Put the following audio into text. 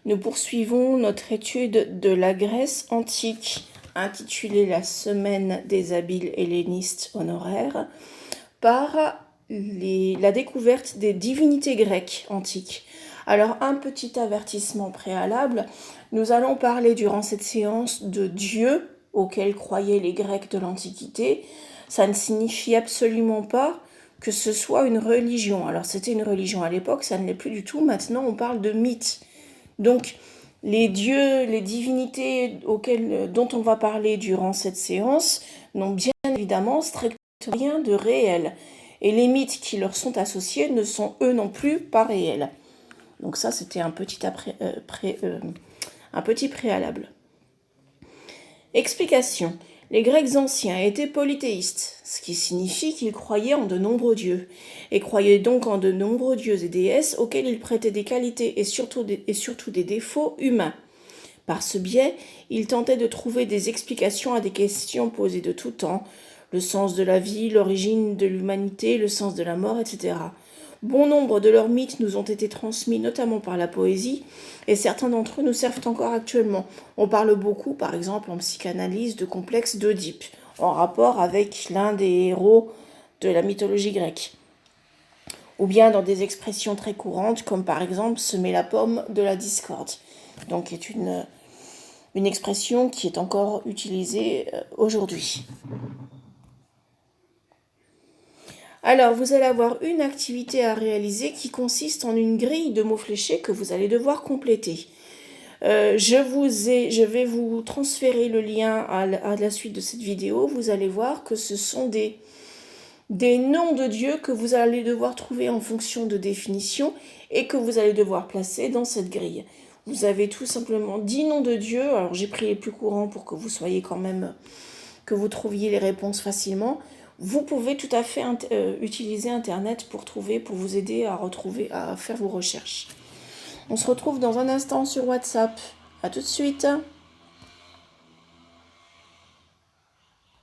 Nous poursuivons notre étude de la Grèce antique, intitulée La semaine des habiles hellénistes honoraires, par la découverte des divinités grecques antiques. Alors, un petit avertissement préalable, nous allons parler durant cette séance de dieux auxquels croyaient les Grecs de l'Antiquité. Ça ne signifie absolument pas que ce soit une religion. Alors, c'était une religion à l'époque, ça ne l'est plus du tout. Maintenant, on parle de mythes. Donc, les dieux, les divinités dont on va parler durant cette séance n'ont bien évidemment strictement rien de réel. Et les mythes qui leur sont associés ne sont eux non plus pas réels. Donc ça, c'était un petit préalable. Explication. Les Grecs anciens étaient polythéistes, ce qui signifie qu'ils croyaient en de nombreux dieux, et croyaient donc en de nombreux dieux et déesses auxquels ils prêtaient des qualités et surtout des défauts humains. Par ce biais, ils tentaient de trouver des explications à des questions posées de tout temps, le sens de la vie, l'origine de l'humanité, le sens de la mort, etc. Bon nombre de leurs mythes nous ont été transmis notamment par la poésie, et certains d'entre eux nous servent encore actuellement. On parle beaucoup, par exemple en psychanalyse, de complexe d'Oedipe, en rapport avec l'un des héros de la mythologie grecque. Ou bien dans des expressions très courantes, comme par exemple semer la pomme de la discorde, donc est une expression qui est encore utilisée aujourd'hui. Alors, vous allez avoir une activité à réaliser qui consiste en une grille de mots fléchés que vous allez devoir compléter. Je vais vous transférer le lien à la suite de cette vidéo. Vous allez voir que ce sont des noms de dieux que vous allez devoir trouver en fonction de définitions et que vous allez devoir placer dans cette grille. Vous avez tout simplement 10 noms de dieux. Alors, j'ai pris les plus courants pour que vous soyez quand même, que vous trouviez les réponses facilement. Vous pouvez tout à fait utiliser Internet pour vous aider à faire vos recherches. On se retrouve dans un instant sur WhatsApp. À tout de suite.